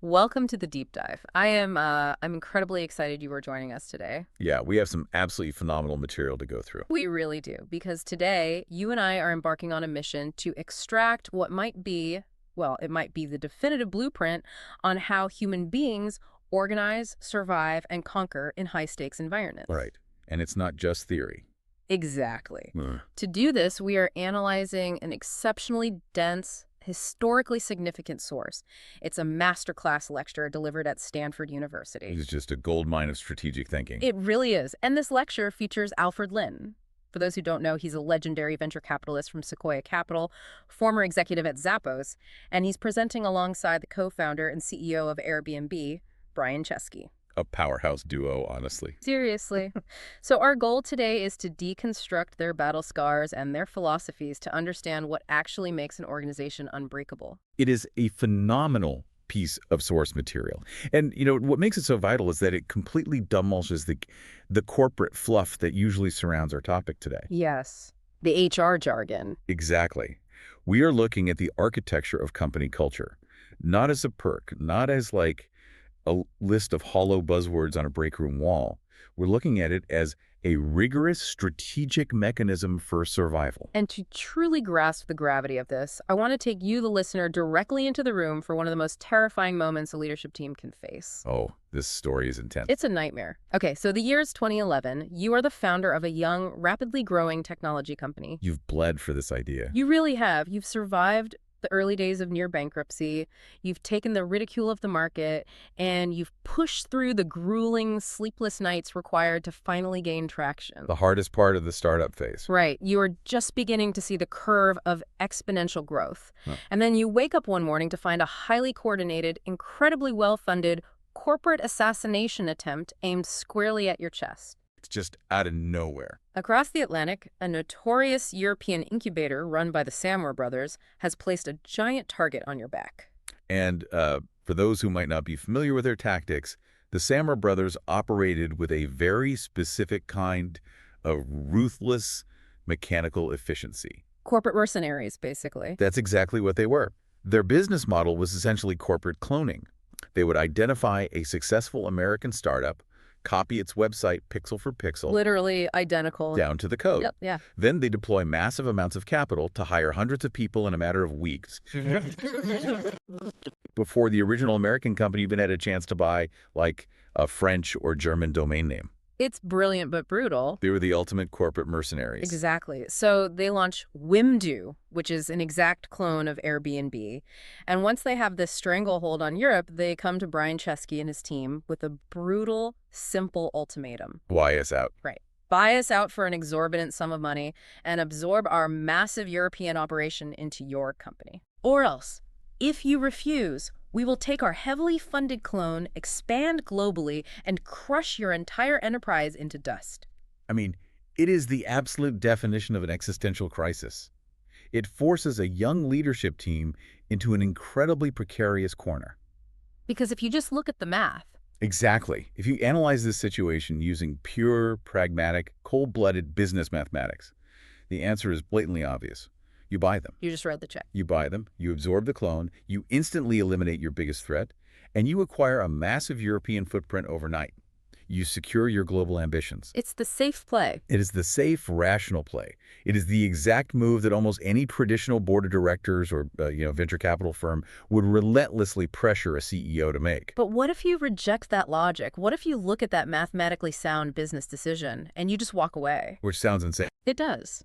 Welcome to the deep dive. I'm incredibly excited you were joining us today. Yeah, we have some absolutely phenomenal material to go through. We really do, because today you and I are embarking on a mission to extract what might be, well, it might be the definitive blueprint on how human beings organize, survive, and conquer in high-stakes environments. Right. And it's not just theory. Exactly. Ugh. To do this, we are analyzing an exceptionally dense, historically significant source. It's a masterclass lecture delivered at Stanford University. It's just a gold mine of strategic thinking. It really is. And this lecture features Alfred Lin. For those who don't know, he's a legendary venture capitalist from Sequoia Capital, former executive at Zappos, and he's presenting alongside the co-founder and CEO of Airbnb, Brian Chesky. A powerhouse duo, honestly. Seriously. So our goal today is to deconstruct their battle scars and their philosophies to understand what actually makes an organization unbreakable. It is a phenomenal piece of source material. And, what makes it so vital is that it completely demolishes the corporate fluff that usually surrounds our topic today. Yes. The HR jargon. Exactly. We are looking at the architecture of company culture, not as a perk, not as like a list of hollow buzzwords on a break room wall. We're looking at it as a rigorous strategic mechanism for survival. And to truly grasp the gravity of this, I want to take you, the listener, directly into the room for one of the most terrifying moments a leadership team can face. Oh, this story is intense. It's a nightmare. Okay, so the year is 2011. You are the founder of a young, rapidly growing technology company. You've bled for this idea. You really have. You've survived the early days of near bankruptcy. You've taken the ridicule of the market, and you've pushed through the grueling, sleepless nights required to finally gain traction. The hardest part of the startup phase. Right. You are just beginning to see the curve of exponential growth. Huh. And then you wake up one morning to find a highly coordinated, incredibly well-funded corporate assassination attempt aimed squarely at your chest. It's just out of nowhere. Across the Atlantic, a notorious European incubator run by the Samwer Brothers has placed a giant target on your back. And for those who might not be familiar with their tactics, the Samwer Brothers operated with a very specific kind of ruthless mechanical efficiency. Corporate mercenaries, basically. That's exactly what they were. Their business model was essentially corporate cloning. They would identify a successful American startup, copy its website pixel for pixel, Literally identical. down to the code. Yep, yeah. Then they deploy massive amounts of capital to hire hundreds of people in a matter of weeks before the original American company even had a chance to buy, like, a French or German domain name. It's brilliant but brutal. They were the ultimate corporate mercenaries. Exactly. So they launch Wimdu, which is an exact clone of Airbnb. And once they have this stranglehold on Europe, they come to Brian Chesky and his team with a brutal, simple ultimatum. Why us out? Right. Buy us out for an exorbitant sum of money and absorb our massive European operation into your company. Or else, if you refuse, we will take our heavily funded clone, expand globally, and crush your entire enterprise into dust. I mean, it is the absolute definition of an existential crisis. It forces a young leadership team into an incredibly precarious corner. Because if you just look at the math, Exactly. If you analyze this situation using pure, pragmatic, cold-blooded business mathematics, the answer is blatantly obvious. You buy them. you just read the check. You buy them, you absorb the clone, you instantly eliminate your biggest threat, and you acquire a massive European footprint overnight. You secure your global ambitions. It's the safe play. It is the safe, rational play. It is the exact move that almost any traditional board of directors or venture capital firm would relentlessly pressure a CEO to make. But what if you reject that logic? What if you look at that mathematically sound business decision and you just walk away? Which sounds insane. It does.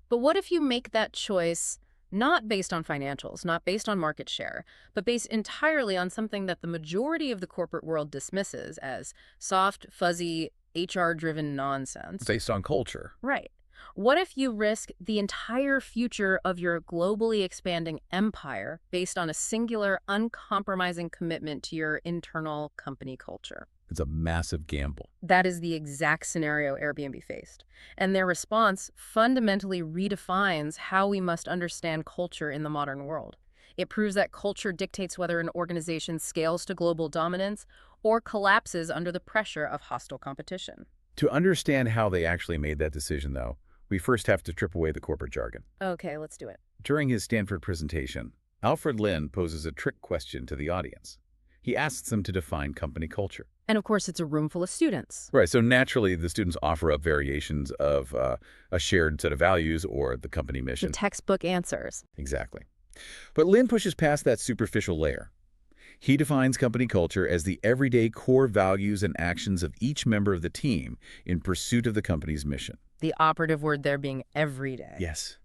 But what if you make that choice not based on financials, not based on market share, but based entirely on something that the majority of the corporate world dismisses as soft, fuzzy, HR-driven nonsense? Based on culture. Right. What if you risk the entire future of your globally expanding empire based on a singular, uncompromising commitment to your internal company culture? It's a massive gamble. That is the exact scenario Airbnb faced. And their response fundamentally redefines how we must understand culture in the modern world. It proves that culture dictates whether an organization scales to global dominance or collapses under the pressure of hostile competition. To understand how they actually made that decision, though, we first have to strip away the corporate jargon. Okay, let's do it. During his Stanford presentation, Alfred Lin poses a trick question to the audience. He asks them to define company culture. And of course, it's a room full of students. Right, so naturally, the students offer up variations of a shared set of values or the company The mission. textbook answers. Exactly. But Lin pushes past that superficial layer. He defines company culture as the everyday core values and actions of each member of the team in pursuit of the company's mission. The operative word there being every day. Yes,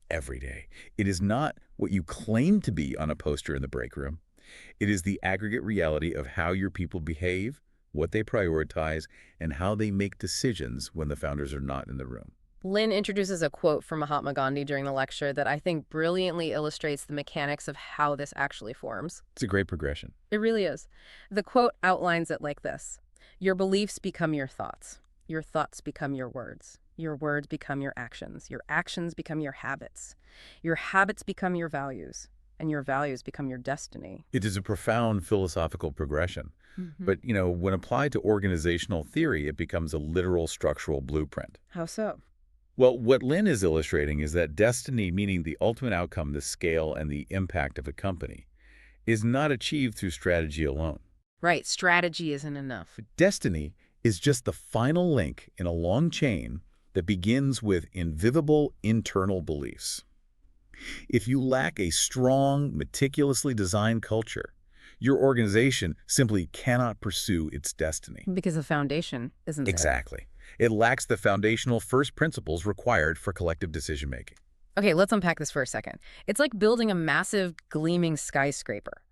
every day. It is not what you claim to be on a poster in the break room. It is the aggregate reality of how your people behave, what they prioritize, and how they make decisions when the founders are not in the room. Lynn introduces a quote from Mahatma Gandhi during the lecture that I think brilliantly illustrates the mechanics of how this actually forms. It's a great progression. It really is. The quote outlines it like this: "Your beliefs become your thoughts. Your thoughts become your words. Your words become your actions. Your actions become your habits. Your habits become your values. And your values become your destiny." It is a profound philosophical progression. But, when applied to organizational theory, it becomes a literal structural blueprint. How so? Well, what Lin is illustrating is that destiny, meaning the ultimate outcome, the scale, and the impact of a company, is not achieved through strategy alone. Right, strategy isn't enough. Destiny is just the final link in a long chain that begins with invivable internal beliefs. If you lack a strong, meticulously designed culture, your organization simply cannot pursue its destiny. Because the foundation isn't there. Exactly. It lacks the foundational first principles required for collective decision-making. Okay, let's unpack this for a second. It's like building a massive, gleaming skyscraper.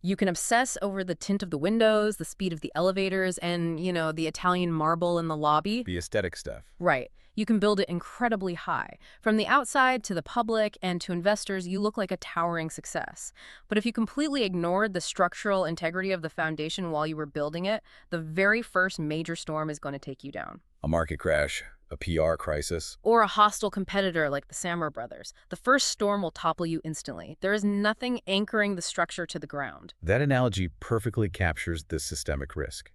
You can obsess over the tint of the windows, the speed of the elevators, and, the Italian marble in the lobby. The aesthetic stuff. Right. You can build it incredibly high. From the outside to the public and to investors, you look like a towering success. But if you completely ignored the structural integrity of the foundation while you were building it, the very first major storm is going to take you down. A market crash, a PR crisis. Or a hostile competitor like the Samwer Brothers. The first storm will topple you instantly. There is nothing anchoring the structure to the ground. That analogy perfectly captures this systemic risk.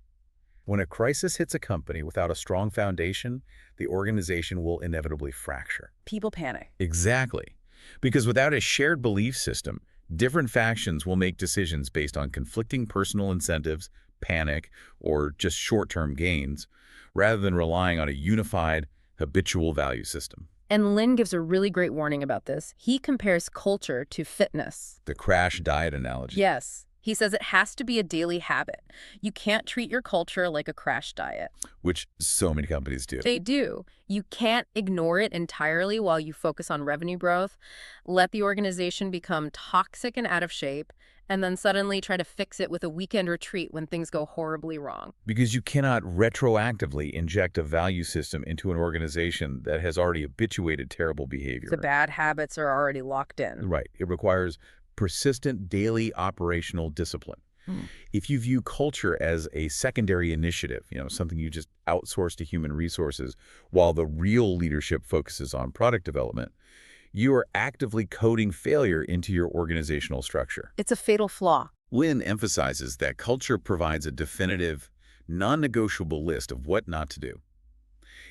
When a crisis hits a company without a strong foundation, the organization will inevitably fracture. People panic. Exactly. Because without a shared belief system, different factions will make decisions based on conflicting personal incentives, panic, or just short-term gains, rather than relying on a unified, habitual value system. And Lin gives a really great warning about this. He compares culture to fitness. The crash diet analogy. Yes. He says it has to be a daily habit. You can't treat your culture like a crash diet. Which so many companies do. They do. You can't ignore it entirely while you focus on revenue growth, let the organization become toxic and out of shape, and then suddenly try to fix it with a weekend retreat when things go horribly wrong. Because you cannot retroactively inject a value system into an organization that has already habituated terrible behavior. The bad habits are already locked in. Right. It requires persistent daily operational discipline. If you view culture as a secondary initiative, something you just outsource to human resources while the real leadership focuses on product development, you are actively coding failure into your organizational structure. It's a fatal flaw. Lin emphasizes that culture provides a definitive, non-negotiable list of what not to do.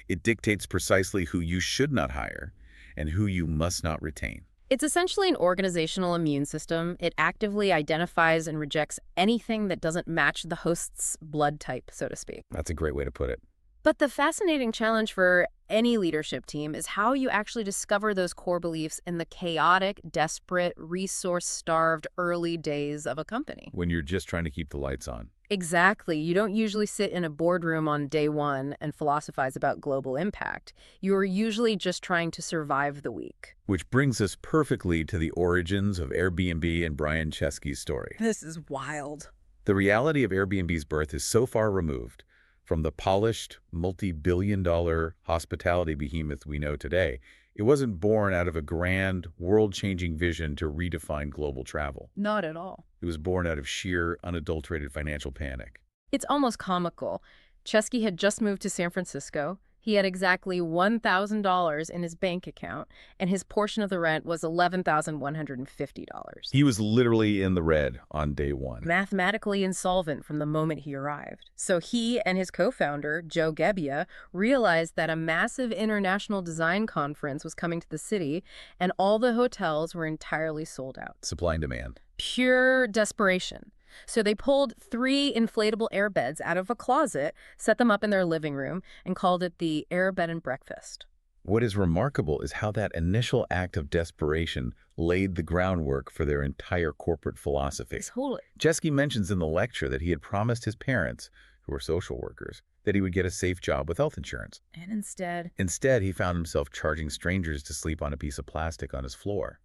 It dictates precisely who you should not hire and who you must not retain. It's essentially an organizational immune system. It actively identifies and rejects anything that doesn't match the host's blood type, so to speak. That's a great way to put it. But the fascinating challenge for any leadership team is how you actually discover those core beliefs in the chaotic, desperate, resource-starved early days of a company. When you're just trying to keep the lights on. Exactly. You don't usually sit in a boardroom on day one and philosophize about global impact. You're usually just trying to survive the week. Which brings us perfectly to the origins of Airbnb and Brian Chesky's story. This is wild. The reality of Airbnb's birth is so far removed from the polished, multi-billion-dollar hospitality behemoth we know today. It wasn't born out of a grand, world-changing vision to redefine global travel. Not at all. It was born out of sheer, unadulterated financial panic. It's almost comical. Chesky had just moved to San Francisco. He had exactly $1,000 in his bank account, and his portion of the rent was $11,150. He was literally in the red on day one. Mathematically insolvent from the moment he arrived. So he and his co-founder, Joe Gebbia, realized that a massive international design conference was coming to the city, and all the hotels were entirely sold out. Supply and demand. Pure desperation. So they pulled 3 inflatable airbeds out of a closet, set them up in their living room, and called it the Airbed and Breakfast. What is remarkable is how that initial act of desperation laid the groundwork for their entire corporate philosophy. Totally. Chesky mentions in the lecture that he had promised his parents, who were social workers, that he would get a safe job with health insurance. And Instead, he found himself charging strangers to sleep on a piece of plastic on his floor.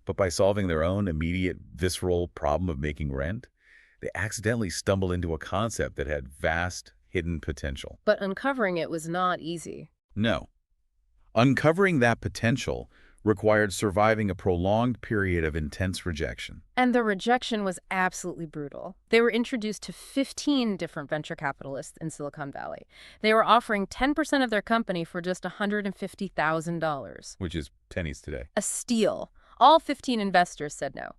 But by solving their own immediate, visceral problem of making rent, they accidentally stumbled into a concept that had vast, hidden potential. But uncovering it was not easy. No. Uncovering that potential required surviving a prolonged period of intense rejection. And the rejection was absolutely brutal. They were introduced to 15 different venture capitalists in Silicon Valley. They were offering 10% of their company for just $150,000. Which is pennies today. A steal. All 15 investors said no.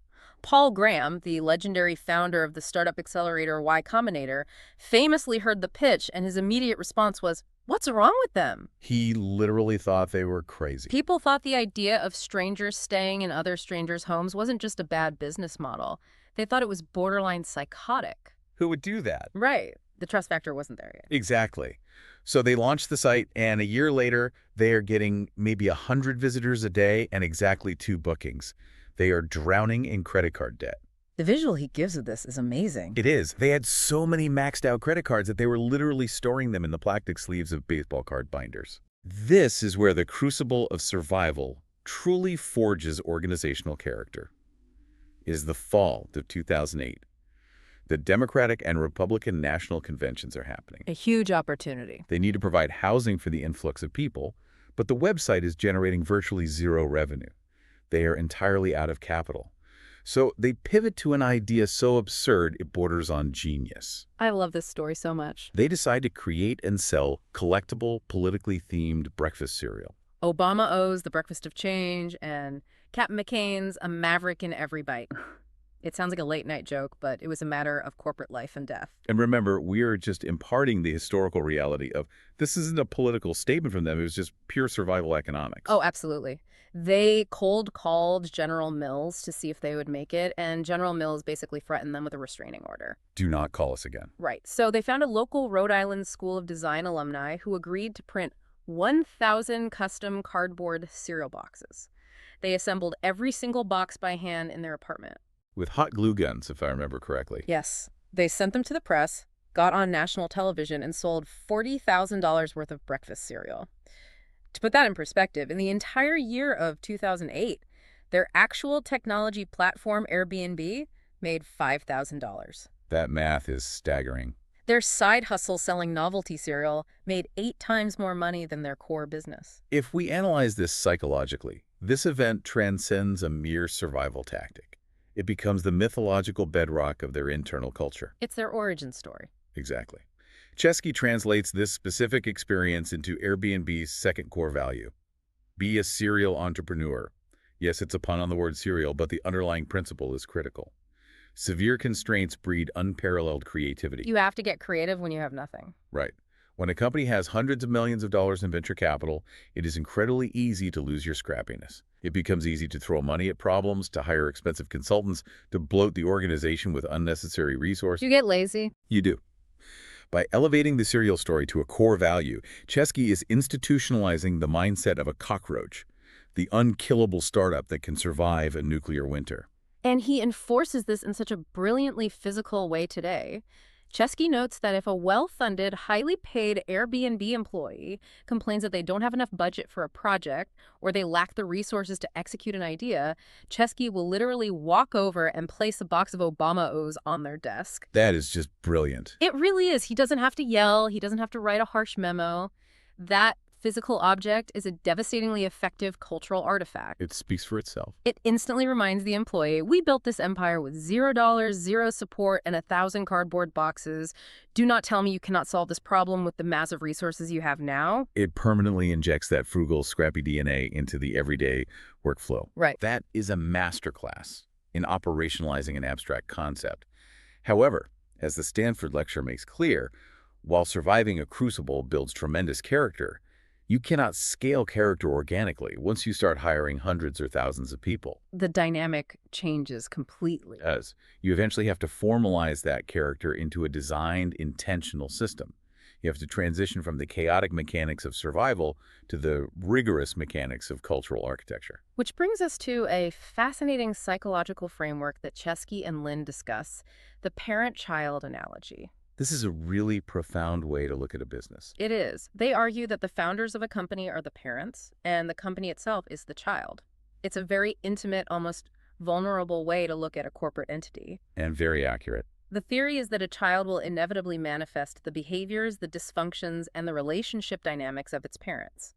Paul Graham, the legendary founder of the startup accelerator Y Combinator, famously heard the pitch, and his immediate response was, "What's wrong with them?" He literally thought they were crazy. People thought the idea of strangers staying in other strangers' homes wasn't just a bad business model. They thought it was borderline psychotic. Who would do that? Right. The trust factor wasn't there yet. Exactly. So they launched the site, and a year later, they are getting maybe 100 visitors a day and exactly 2 bookings. They are drowning in credit card debt. The visual he gives of this is amazing. It is. They had so many maxed out credit cards that they were literally storing them in the plastic sleeves of baseball card binders. This is where the crucible of survival truly forges organizational character. It is the fall of 2008. The Democratic and Republican national conventions are happening. A huge opportunity. They need to provide housing for the influx of people, but the website is generating virtually zero revenue. They are entirely out of capital. So they pivot to an idea so absurd it borders on genius. I love this story so much. They decide to create and sell collectible, politically themed breakfast cereal. Obama owes the breakfast of change, and Captain McCain's a maverick in every bite. It sounds like a late-night joke, but it was a matter of corporate life and death. And remember, we are just imparting the historical reality of this isn't a political statement from them. It was just pure survival economics. Oh, absolutely. They cold called General Mills to see if they would make it, and General Mills basically threatened them with a restraining order. Do not call us again. Right. So they found a local Rhode Island School of Design alumni who agreed to print 1,000 custom cardboard cereal boxes. They assembled every single box by hand in their apartment. With hot glue guns, if I remember correctly. Yes. They sent them to the press, got on national television, and sold $40,000 worth of breakfast cereal. To put that in perspective, in the entire year of 2008, their actual technology platform, Airbnb, made $5,000. That math is staggering. Their side hustle selling novelty cereal made 8 times more money than their core business. If we analyze this psychologically, this event transcends a mere survival tactic. It becomes the mythological bedrock of their internal culture. It's their origin story. Exactly. Chesky translates this specific experience into Airbnb's second core value. Be a serial entrepreneur. Yes, it's a pun on the word serial, but the underlying principle is critical. Severe constraints breed unparalleled creativity. You have to get creative when you have nothing. Right. When a company has hundreds of millions of dollars in venture capital, it is incredibly easy to lose your scrappiness. It becomes easy to throw money at problems, to hire expensive consultants, to bloat the organization with unnecessary resources. You get lazy. You do. By elevating the serial story to a core value, Chesky is institutionalizing the mindset of a cockroach, the unkillable startup that can survive a nuclear winter. And he enforces this in such a brilliantly physical way today. Chesky notes that if a well-funded, highly paid Airbnb employee complains that they don't have enough budget for a project or they lack the resources to execute an idea, Chesky will literally walk over and place a box of Obama O's on their desk. That is just brilliant. It really is. He doesn't have to yell. He doesn't have to write a harsh memo. That physical object is a devastatingly effective cultural artifact. It speaks for itself. It instantly reminds the employee, we built this empire with $0, zero support, and 1,000 cardboard boxes. Do not tell me you cannot solve this problem with the massive resources you have now. It permanently injects that frugal, scrappy DNA into the everyday workflow. Right. That is a masterclass in operationalizing an abstract concept. However, as the Stanford lecture makes clear, while surviving a crucible builds tremendous character, You cannot scale character organically once you start hiring hundreds or thousands of people, The dynamic changes completely. as you eventually have to formalize that character into a designed, intentional system. You have to transition from the chaotic mechanics of survival to the rigorous mechanics of cultural architecture. Which brings us to a fascinating psychological framework that Chesky and Lin discuss, the parent-child analogy. This is a really profound way to look at a business. It is. They argue that the founders of a company are the parents, and the company itself is the child. It's a very intimate, almost vulnerable way to look at a corporate entity. And very accurate. The theory is that a child will inevitably manifest the behaviors, the dysfunctions, and the relationship dynamics of its parents.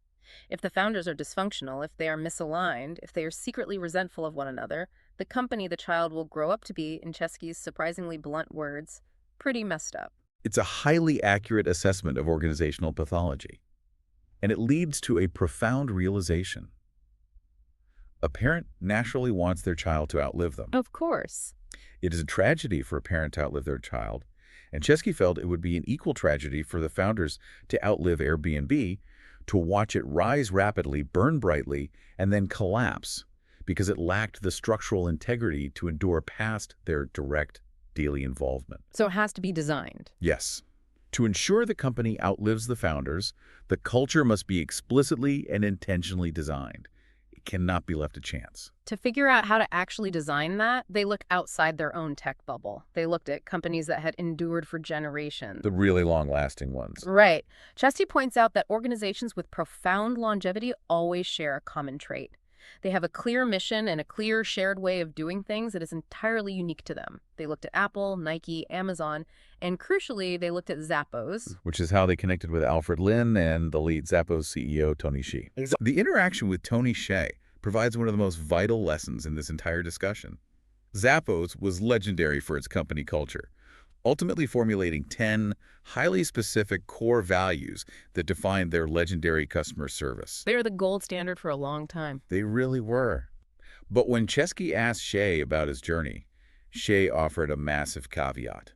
If the founders are dysfunctional, if they are misaligned, if they are secretly resentful of one another, the company the child will grow up to be, in Chesky's surprisingly blunt words, pretty messed up. It's a highly accurate assessment of organizational pathology. And it leads to a profound realization. A parent naturally wants their child to outlive them. Of course. It is a tragedy for a parent to outlive their child, and Chesky felt it would be an equal tragedy for the founders to outlive Airbnb, to watch it rise rapidly, burn brightly, and then collapse because it lacked the structural integrity to endure past their direct daily involvement. So it has to be designed. Yes. To ensure the company outlives the founders, the culture must be explicitly and intentionally designed. It cannot be left to chance. To figure out how to actually design that, they looked outside their own tech bubble. They looked at companies that had endured for generations. The really long-lasting ones. Right. Chesky points out that organizations with profound longevity always share a common trait. They have a clear mission and a clear shared way of doing things that is entirely unique to them. They looked at Apple, Nike, Amazon, and crucially, they looked at Zappos. Which is how they connected with Alfred Lin and the lead Zappos CEO, Tony Hsieh. The interaction with Tony Hsieh provides one of the most vital lessons in this entire discussion. Zappos was legendary for its company culture, ultimately formulating 10 highly specific core values that defined their legendary customer service. They were the gold standard for a long time. They really were. But when Chesky asked Hsieh about his journey, Hsieh offered a massive caveat.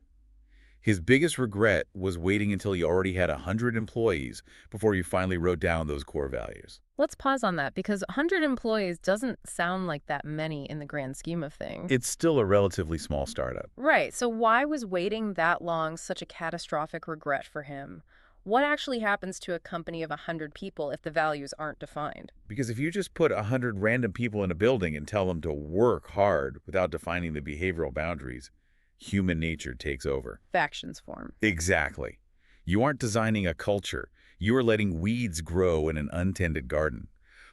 His biggest regret was waiting until he already had 100 employees before he finally wrote down those core values. Let's pause on that because 100 employees doesn't sound like that many in the grand scheme of things. It's still a relatively small startup. Right. So why was waiting that long such a catastrophic regret for him? What actually happens to a company of 100 people if the values aren't defined? Because if you just put 100 random people in a building and tell them to work hard without defining the behavioral boundaries, human nature takes over. Factions form. Exactly. You aren't designing a culture. You are letting weeds grow in an untended garden.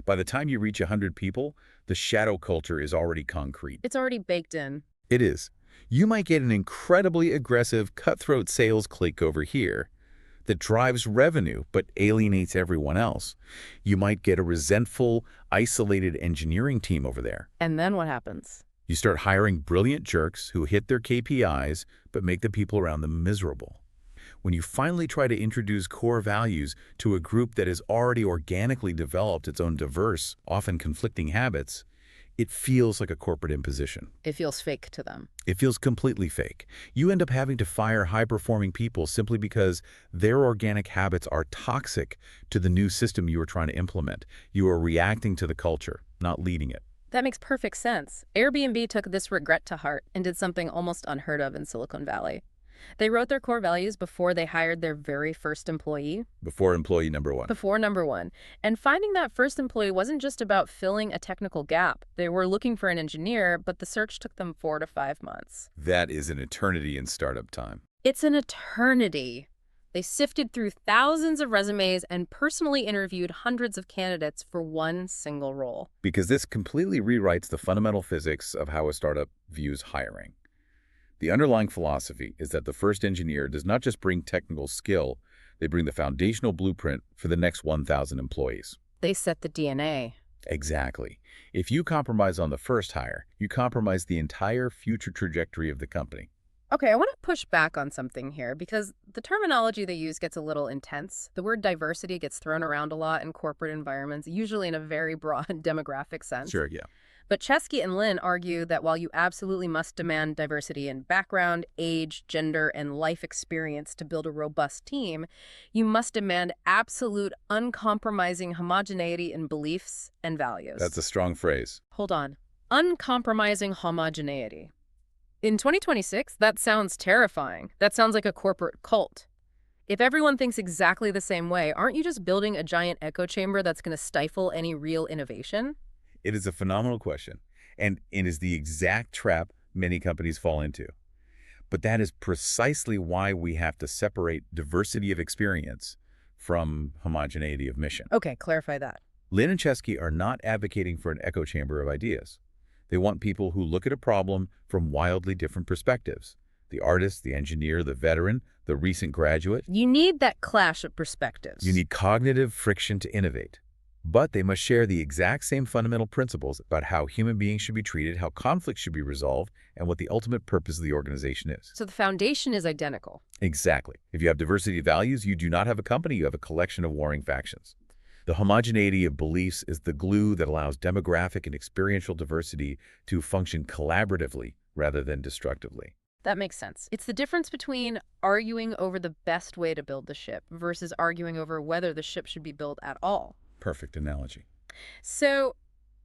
By the time you reach 100 people, the shadow culture is already concrete. It's already baked in. It is. You might get an incredibly aggressive, cutthroat sales clique over here that drives revenue but alienates everyone else. You might get a resentful, isolated engineering team over there. And then what happens? You start hiring brilliant jerks who hit their KPIs but make the people around them miserable. When you finally try to introduce core values to a group that has already organically developed its own diverse, often conflicting habits, it feels like a corporate imposition. It feels fake to them. It feels completely fake. You end up having to fire high-performing people simply because their organic habits are toxic to the new system you are trying to implement. You are reacting to the culture, not leading it. That makes perfect sense. Airbnb took this regret to heart and did something almost unheard of in Silicon Valley. They wrote their core values before they hired their very first employee. Before employee number one. Before number one. And finding that first employee wasn't just about filling a technical gap. They were looking for an engineer, but the search took them 4 to 5 months. That is an eternity in startup time. It's an eternity. They sifted through thousands of resumes and personally interviewed hundreds of candidates for one single role. Because this completely rewrites the fundamental physics of how a startup views hiring. The underlying philosophy is that the first engineer does not just bring technical skill, they bring the foundational blueprint for the next 1,000 employees. They set the DNA. Exactly. If you compromise on the first hire, you compromise the entire future trajectory of the company. Okay, I want to push back on something here because the terminology they use gets a little intense. The word diversity gets thrown around a lot in corporate environments, usually in a very broad demographic sense. Sure, yeah. But Chesky and Lin argue that while you absolutely must demand diversity in background, age, gender, and life experience to build a robust team, you must demand absolute, uncompromising homogeneity in beliefs and values. That's a strong phrase. Hold on. Uncompromising homogeneity. In 2026, that sounds terrifying. That sounds like a corporate cult. If everyone thinks exactly the same way, aren't you just building a giant echo chamber that's going to stifle any real innovation? It is a phenomenal question, and it is the exact trap many companies fall into. But that is precisely why we have to separate diversity of experience from homogeneity of mission. Okay, clarify that. Lin and Chesky are not advocating for an echo chamber of ideas. They want people who look at a problem from wildly different perspectives. The artist, the engineer, the veteran, the recent graduate. You need that clash of perspectives. You need cognitive friction to innovate. But they must share the exact same fundamental principles about how human beings should be treated, how conflicts should be resolved, and what the ultimate purpose of the organization is. So the foundation is identical. Exactly. If you have diversity of values, you do not have a company, you have a collection of warring factions. The homogeneity of beliefs is the glue that allows demographic and experiential diversity to function collaboratively rather than destructively. That makes sense. It's the difference between arguing over the best way to build the ship versus arguing over whether the ship should be built at all. Perfect analogy. So,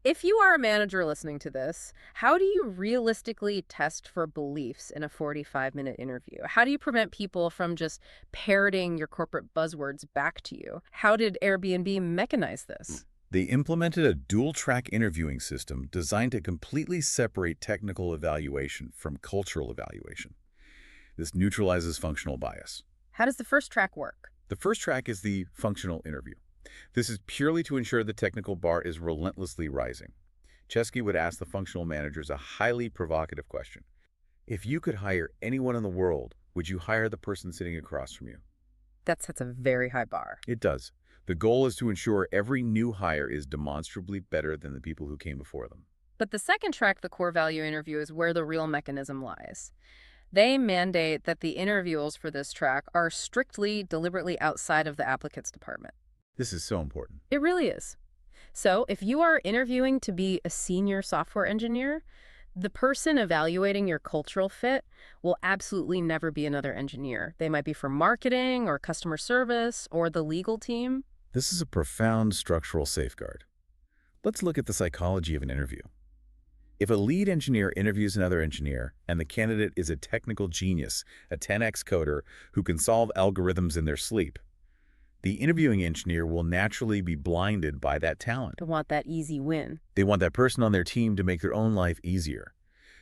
if you are a manager listening to this, how do you realistically test for beliefs in a 45-minute interview? How do you prevent people from just parroting your corporate buzzwords back to you? How did Airbnb mechanize this? They implemented a dual-track interviewing system designed to completely separate technical evaluation from cultural evaluation. This neutralizes functional bias. How does the first track work? The first track is the functional interview. This is purely to ensure the technical bar is relentlessly rising. Chesky would ask the functional managers a highly provocative question. If you could hire anyone in the world, would you hire the person sitting across from you? That sets a very high bar. It does. The goal is to ensure every new hire is demonstrably better than the people who came before them. But the second track, the core value interview, is where the real mechanism lies. They mandate that the interviews for this track are strictly, deliberately outside of the applicant's department. This is so important. It really is. So if you are interviewing to be a senior software engineer, the person evaluating your cultural fit will absolutely never be another engineer. They might be from marketing or customer service or the legal team. This is a profound structural safeguard. Let's look at the psychology of an interview. If a lead engineer interviews another engineer and the candidate is a technical genius, a 10x coder who can solve algorithms in their sleep, the interviewing engineer will naturally be blinded by that talent. To want that easy win. They want that person on their team to make their own life easier.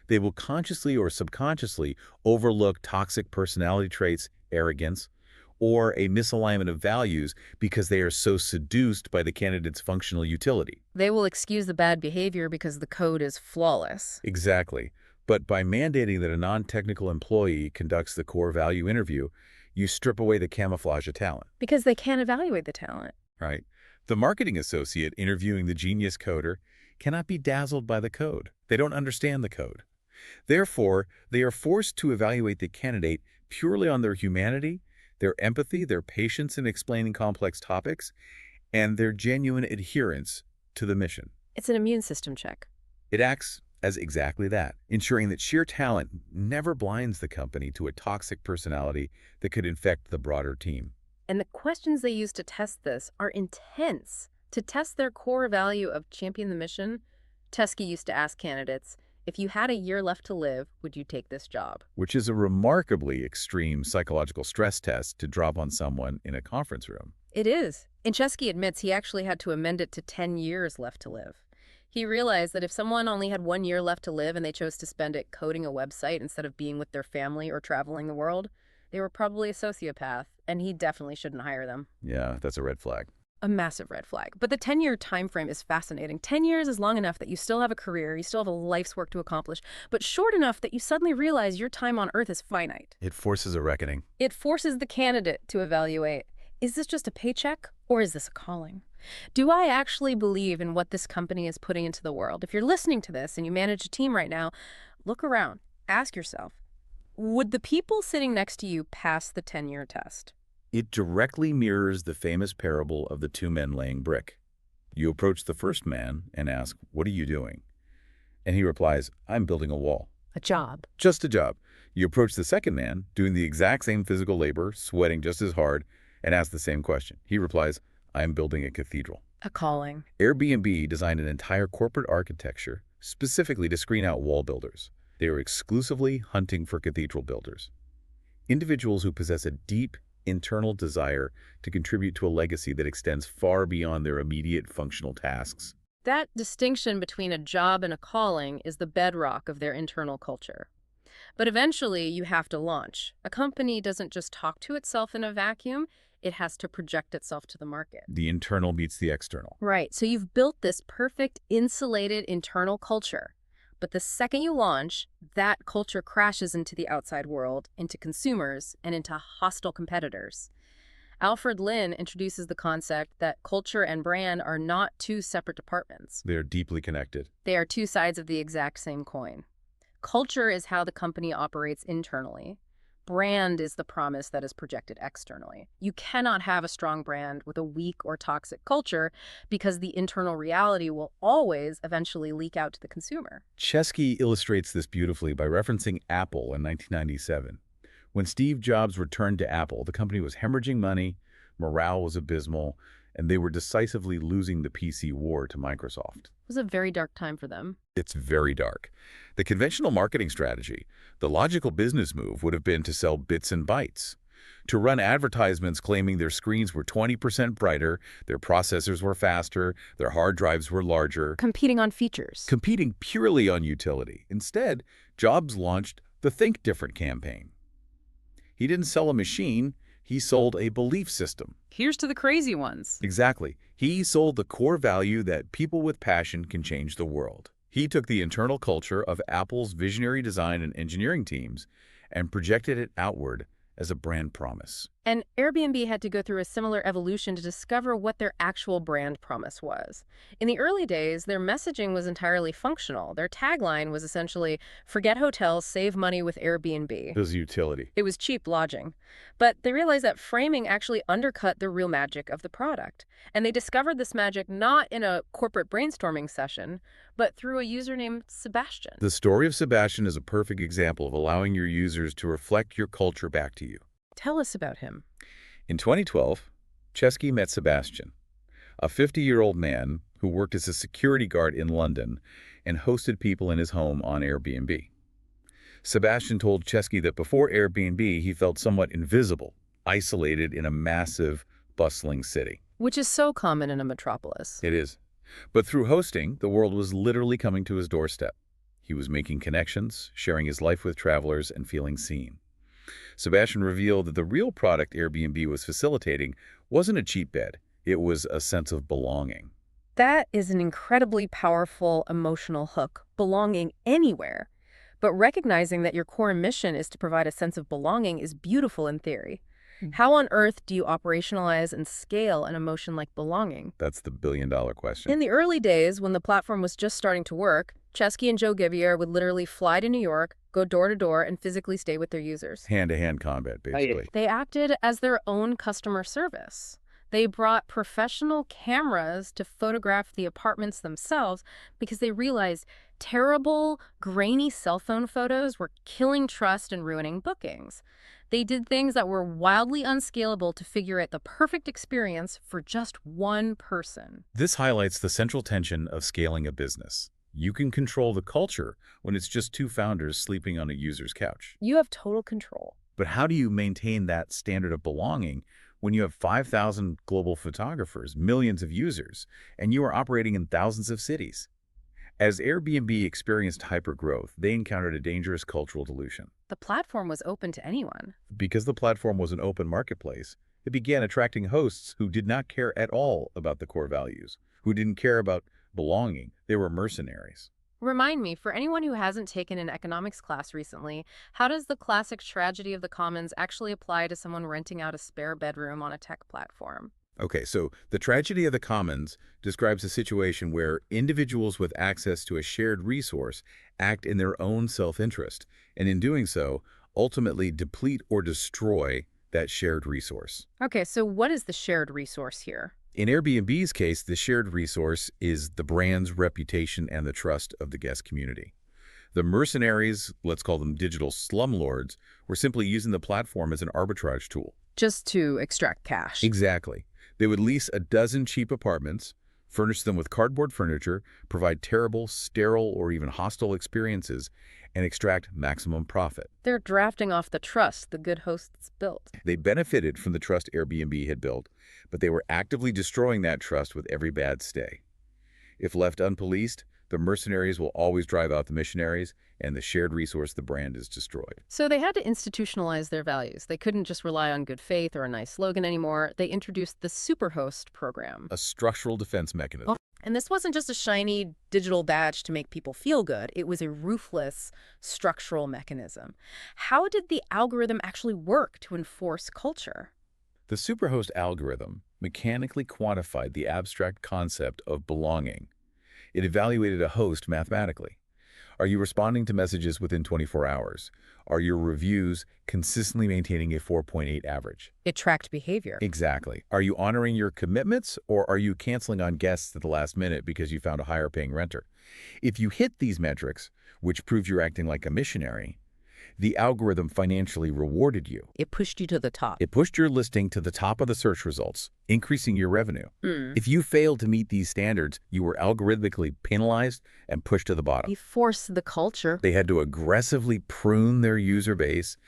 They will consciously or subconsciously overlook toxic personality traits, arrogance, or a misalignment of values because they are so seduced by the candidate's functional utility. They will excuse the bad behavior because the code is flawless. Exactly. But by mandating that a non-technical employee conducts the core value interview, you strip away the camouflage of talent. Because they can't evaluate the talent. Right. The marketing associate interviewing the genius coder cannot be dazzled by the code. They don't understand the code. Therefore, they are forced to evaluate the candidate purely on their humanity, their empathy, their patience in explaining complex topics, and their genuine adherence to the mission. It's an immune system check. It acts as exactly that, ensuring that sheer talent never blinds the company to a toxic personality that could infect the broader team. And the questions they use to test this are intense. To test their core value of champion the mission, Chesky used to ask candidates, if you had a year left to live, would you take this job? Which is a remarkably extreme psychological stress test to drop on someone in a conference room. It is. And Chesky admits he actually had to amend it to 10 years left to live. He realized that if someone only had 1 year left to live and they chose to spend it coding a website instead of being with their family or traveling the world, they were probably a sociopath, and he definitely shouldn't hire them. Yeah, that's a red flag. A massive red flag. But the 10-year time frame is fascinating. 10 years is long enough that you still have a career, you still have a life's work to accomplish, but short enough that you suddenly realize your time on Earth is finite. It forces a reckoning. It forces the candidate to evaluate, is this just a paycheck or is this a calling? Do I actually believe in what this company is putting into the world? If you're listening to this and you manage a team right now, look around. Ask yourself, would the people sitting next to you pass the 10-year test? It directly mirrors the famous parable of the two men laying brick. You approach the first man and ask, what are you doing? And he replies, I'm building a wall. A job. Just a job. You approach the second man, doing the exact same physical labor, sweating just as hard, and ask the same question. He replies, I am building a cathedral. A calling. Airbnb designed an entire corporate architecture specifically to screen out wall builders. They are exclusively hunting for cathedral builders. Individuals who possess a deep internal desire to contribute to a legacy that extends far beyond their immediate functional tasks. That distinction between a job and a calling is the bedrock of their internal culture. But eventually, you have to launch. A company doesn't just talk to itself in a vacuum, it has to project itself to the market. The internal meets the external. Right, so you've built this perfect, insulated internal culture. But the second you launch, that culture crashes into the outside world, into consumers, and into hostile competitors. Alfred Lin introduces the concept that culture and brand are not two separate departments. They are deeply connected. They are two sides of the exact same coin. Culture is how the company operates internally. Brand is the promise that is projected externally. You cannot have a strong brand with a weak or toxic culture because the internal reality will always eventually leak out to the consumer. Chesky illustrates this beautifully by referencing Apple in 1997. When Steve Jobs returned to Apple, the company was hemorrhaging money, morale was abysmal, and they were decisively losing the PC war to Microsoft. It was a very dark time for them. It's very dark. The conventional marketing strategy, the logical business move would have been to sell bits and bytes, to run advertisements claiming their screens were 20% brighter, their processors were faster, their hard drives were larger. Competing on features. Competing purely on utility. Instead, Jobs launched the Think Different campaign. He didn't sell a machine, he sold a belief system. Here's to the crazy ones. Exactly. He sold the core value that people with passion can change the world. He took the internal culture of Apple's visionary design and engineering teams and projected it outward as a brand promise. And Airbnb had to go through a similar evolution to discover what their actual brand promise was. In the early days, their messaging was entirely functional. Their tagline was essentially, forget hotels, save money with Airbnb. It was utility. It was cheap lodging. But they realized that framing actually undercut the real magic of the product. And they discovered this magic not in a corporate brainstorming session, but through a user named Sebastian. The story of Sebastian is a perfect example of allowing your users to reflect your culture back to you. Tell us about him. In 2012, Chesky met Sebastian, a 50-year-old man who worked as a security guard in London and hosted people in his home on Airbnb. Sebastian told Chesky that before Airbnb, he felt somewhat invisible, isolated in a massive, bustling city. Which is so common in a metropolis. It is. But through hosting, the world was literally coming to his doorstep. He was making connections, sharing his life with travelers, and feeling seen. Sebastian revealed that the real product Airbnb was facilitating wasn't a cheap bed. It was a sense of belonging. That is an incredibly powerful emotional hook, belonging anywhere. But recognizing that your core mission is to provide a sense of belonging is beautiful in theory. How on earth do you operationalize and scale an emotion like belonging? That's the billion-dollar question. In the early days, when the platform was just starting to work, Chesky and Joe Givier would literally fly to New York, go door to door, and physically stay with their users. Hand-to-hand combat, basically. They acted as their own customer service. They brought professional cameras to photograph the apartments themselves because they realized terrible, grainy cell phone photos were killing trust and ruining bookings. They did things that were wildly unscalable to figure out the perfect experience for just one person. This highlights the central tension of scaling a business. You can control the culture when it's just two founders sleeping on a user's couch. You have total control. But how do you maintain that standard of belonging when you have 5,000 global photographers, millions of users, and you are operating in thousands of cities? As Airbnb experienced hypergrowth, they encountered a dangerous cultural dilution. The platform was open to anyone. Because the platform was an open marketplace, it began attracting hosts who did not care at all about the core values, who didn't care about belonging. They were mercenaries. Remind me, for anyone who hasn't taken an economics class recently, how does the classic tragedy of the commons actually apply to someone renting out a spare bedroom on a tech platform? Okay, so the tragedy of the commons describes a situation where individuals with access to a shared resource act in their own self-interest, and in doing so, ultimately deplete or destroy that shared resource. Okay, so what is the shared resource here? In Airbnb's case, the shared resource is the brand's reputation and the trust of the guest community. The mercenaries, let's call them digital slumlords, were simply using the platform as an arbitrage tool. Just to extract cash. Exactly. They would lease a dozen cheap apartments, furnish them with cardboard furniture, provide terrible, sterile, or even hostile experiences, and extract maximum profit. They're drafting off the trust the good hosts built. They benefited from the trust Airbnb had built, but they were actively destroying that trust with every bad stay. If left unpoliced, the mercenaries will always drive out the missionaries, and the shared resource, the brand, is destroyed. So they had to institutionalize their values. They couldn't just rely on good faith or a nice slogan anymore. They introduced the Superhost program. A structural defense mechanism. And this wasn't just a shiny digital badge to make people feel good. It was a ruthless structural mechanism. How did the algorithm actually work to enforce culture? The Superhost algorithm mechanically quantified the abstract concept of belonging. It evaluated a host mathematically. Are you responding to messages within 24 hours? Are your reviews consistently maintaining a 4.8 average? It tracked behavior. Exactly. Are you honoring your commitments, or are you canceling on guests at the last minute because you found a higher paying renter? If you hit these metrics, which proves you're acting like a missionary, the algorithm financially rewarded you. It pushed you to the top. It pushed your listing to the top of the search results, increasing your revenue. Mm. If you failed to meet these standards, you were algorithmically penalized and pushed to the bottom. They forced the culture. They had to aggressively prune their user base,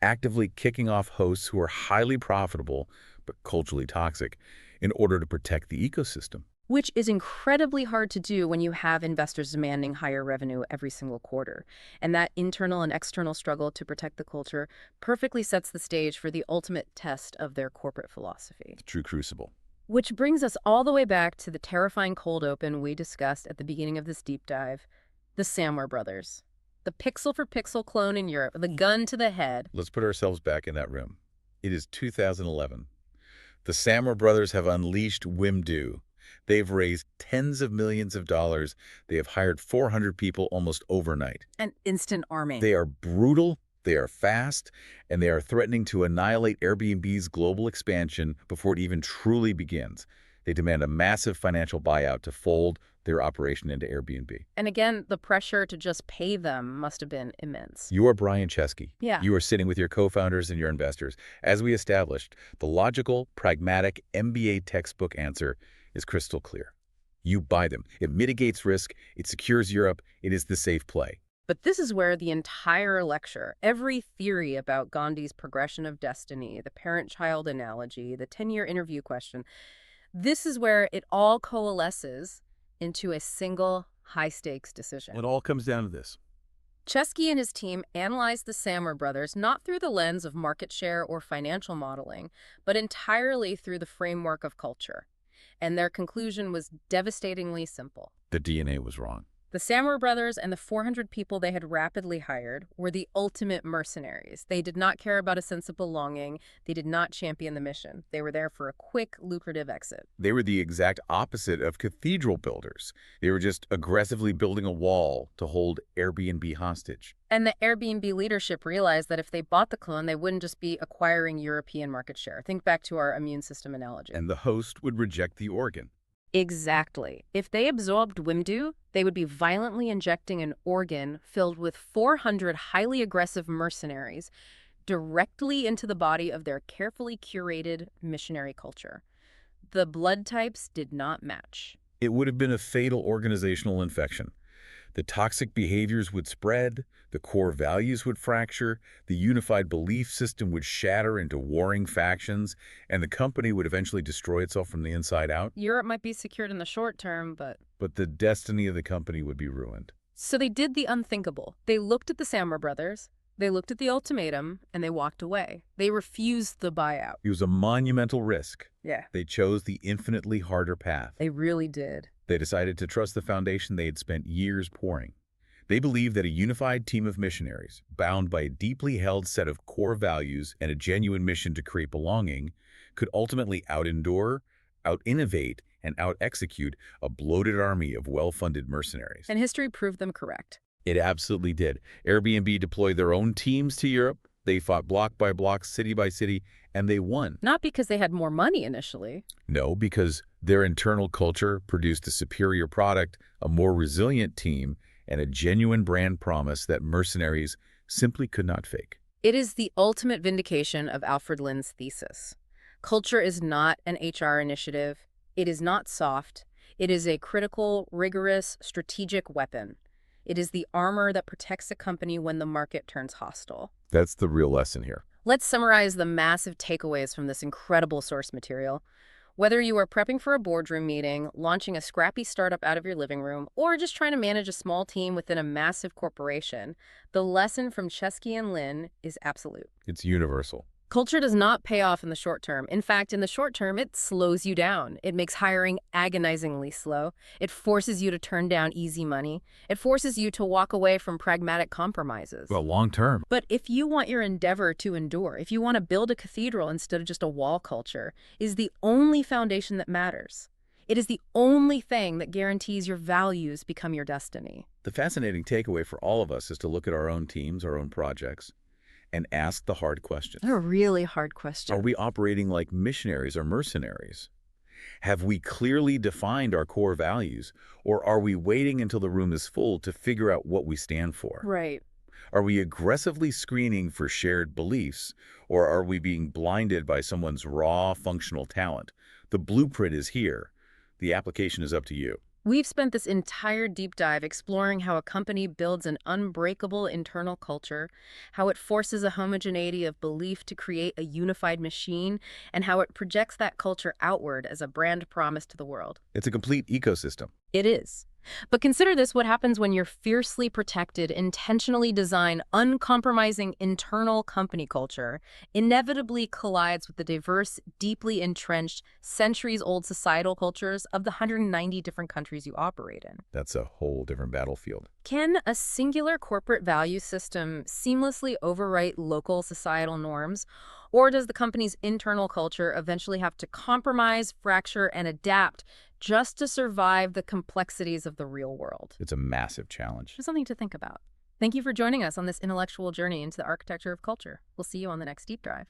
actively kicking off hosts who are highly profitable but culturally toxic in order to protect the ecosystem. Which is incredibly hard to do when you have investors demanding higher revenue every single quarter. And that internal and external struggle to protect the culture perfectly sets the stage for the ultimate test of their corporate philosophy. The true crucible. Which brings us all the way back to the terrifying cold open we discussed at the beginning of this deep dive, the Samwer Brothers. The pixel-for-pixel clone in Europe, the gun to the head. Let's put ourselves back in that room. It is 2011. The Samwer Brothers have unleashed Wimdu. They've raised tens of millions of dollars. They have hired 400 people almost overnight. An instant army. They are brutal, they are fast, and they are threatening to annihilate Airbnb's global expansion before it even truly begins. They demand a massive financial buyout to fold their operation into Airbnb. And again, the pressure to just pay them must have been immense. You are Brian Chesky. Yeah. You are sitting with your co-founders and your investors. As we established, the logical, pragmatic MBA textbook answer is crystal clear. You buy them. It mitigates risk. It secures Europe. It is the safe play. But this is where the entire lecture, every theory about Gandhi's progression of destiny, the parent-child analogy, the 10-year interview question, this is where it all coalesces into a single high-stakes decision. It all comes down to this. Chesky and his team analyzed the Samwer Brothers not through the lens of market share or financial modeling, but entirely through the framework of culture. And their conclusion was devastatingly simple. The DNA was wrong. The Samwer Brothers and the 400 people they had rapidly hired were the ultimate mercenaries. They did not care about a sense of belonging. They did not champion the mission. They were there for a quick, lucrative exit. They were the exact opposite of cathedral builders. They were just aggressively building a wall to hold Airbnb hostage. And the Airbnb leadership realized that if they bought the clone, they wouldn't just be acquiring European market share. Think back to our immune system analogy. And the host would reject the organ. Exactly. If they absorbed Wimdu, they would be violently injecting an organ filled with 400 highly aggressive mercenaries directly into the body of their carefully curated missionary culture. The blood types did not match. It would have been a fatal organizational infection. The toxic behaviors would spread, the core values would fracture, the unified belief system would shatter into warring factions, and the company would eventually destroy itself from the inside out. Europe might be secured in the short term, but the destiny of the company would be ruined. So they did the unthinkable. They looked at the Samwer Brothers, they looked at the ultimatum, and they walked away. They refused the buyout. It was a monumental risk. Yeah. They chose the infinitely harder path. They really did. They decided to trust the foundation they had spent years pouring. They believed that a unified team of missionaries, bound by a deeply held set of core values and a genuine mission to create belonging, could ultimately out-endure, out-innovate, and out-execute a bloated army of well-funded mercenaries. And history proved them correct. It absolutely did. Airbnb deployed their own teams to Europe. They fought block by block, city by city, and they won. Not because they had more money initially. No, because Their internal culture produced a superior product, a more resilient team, and a genuine brand promise that mercenaries simply could not fake. It is the ultimate vindication of Alfred Lin's thesis. Culture is not an HR initiative. It is not soft. It is a critical, rigorous, strategic weapon. It is the armor that protects a company when the market turns hostile. That's the real lesson here. Let's summarize the massive takeaways from this incredible source material. Whether you are prepping for a boardroom meeting, launching a scrappy startup out of your living room, or just trying to manage a small team within a massive corporation, the lesson from Chesky and Lin is absolute. It's universal. Culture does not pay off in the short term. In fact, in the short term, it slows you down. It makes hiring agonizingly slow. It forces you to turn down easy money. It forces you to walk away from pragmatic compromises. Well, long term. But if you want your endeavor to endure, if you want to build a cathedral instead of just a wall, culture is the only foundation that matters. It is the only thing that guarantees your values become your destiny. The fascinating takeaway for all of us is to look at our own teams, our own projects, and ask the hard questions. They're a really hard question. Are we operating like missionaries or mercenaries? Have we clearly defined our core values, or are we waiting until the room is full to figure out what we stand for? Right. Are we aggressively screening for shared beliefs, or are we being blinded by someone's raw functional talent? The blueprint is here. The application is up to you. We've spent this entire deep dive exploring how a company builds an unbreakable internal culture, how it forces a homogeneity of belief to create a unified machine, and how it projects that culture outward as a brand promise to the world. It's a complete ecosystem. It is. But consider this: what happens when your fiercely protected, intentionally designed, uncompromising internal company culture inevitably collides with the diverse, deeply entrenched, centuries-old societal cultures of the 190 different countries you operate in. That's a whole different battlefield. Can a singular corporate value system seamlessly overwrite local societal norms? Or does the company's internal culture eventually have to compromise, fracture, and adapt just to survive the complexities of the real world? It's a massive challenge. Just something to think about. Thank you for joining us on this intellectual journey into the architecture of culture. We'll see you on the next deep dive.